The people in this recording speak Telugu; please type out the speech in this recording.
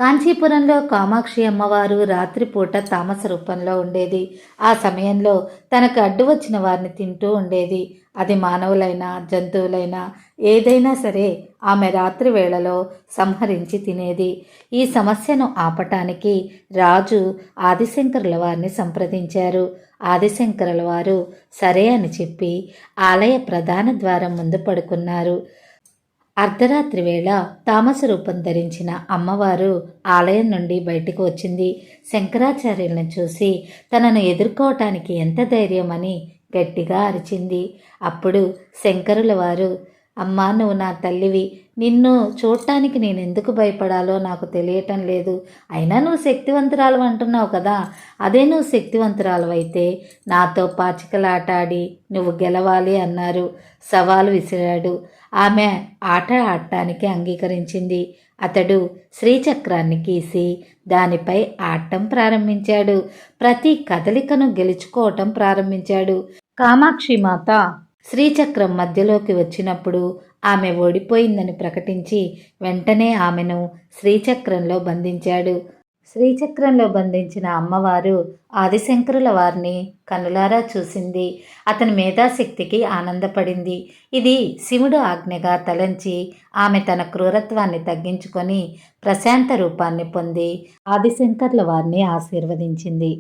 కాంచీపురంలో కామాక్షి అమ్మవారు రాత్రిపూట తామస రూపంలో ఉండేది. ఆ సమయంలో తనకు అడ్డు వచ్చిన వారిని తింటూ ఉండేది. అది మానవులైనా జంతువులైనా ఏదైనా సరే ఆమె రాత్రి వేళలో సంహరించి తినేది. ఈ సమస్యను ఆపటానికి రాజు ఆదిశంకరుల వారిని సంప్రదించారు. ఆదిశంకరుల వారు సరే అని చెప్పి ఆలయ ప్రధాన ద్వారం ముందు పడుకున్నారు. అర్ధరాత్రి వేళ తామస రూపం ధరించిన అమ్మవారు ఆలయం నుండి బయటకు వచ్చింది. శంకరాచార్యులను చూసి తనను ఎదుర్కోవటానికి ఎంత ధైర్యమని గట్టిగా అరిచింది. అప్పుడు శంకరుల వారు, అమ్మా, నువ్వు నా తల్లివి, నిన్ను చూడటానికి నేను ఎందుకు భయపడాలో నాకు తెలియటం లేదు. అయినా నువ్వు శక్తివంతురాలు అంటున్నావు కదా, అదే నువ్వు శక్తివంతురాలు అయితే నాతో పాచికలాట ఆడి నువ్వు గెలవాలి అన్నారు. సవాలు విసిరాడు. ఆమె ఆట ఆడటానికి అంగీకరించింది. అతడు శ్రీచక్రాన్ని గీసి దానిపై ఆడటం ప్రారంభించాడు. ప్రతి కదలికను గెలుచుకోవటం ప్రారంభించాడు. కామాక్షి మాత శ్రీచక్రం మధ్యలోకి వచ్చినప్పుడు ఆమె ఓడిపోయిందని ప్రకటించి వెంటనే ఆమెను శ్రీచక్రంలో బంధించాడు. శ్రీచక్రంలో బంధించిన అమ్మవారు ఆదిశంకరుల వారిని కనులారా చూసింది. అతని మేధాశక్తికి ఆనందపడింది. ఇది శివుడు ఆజ్ఞగా తలంచి ఆమె తన క్రూరత్వాన్ని తగ్గించుకొని ప్రశాంత రూపాన్ని పొంది ఆదిశంకరుల వారిని ఆశీర్వదించింది.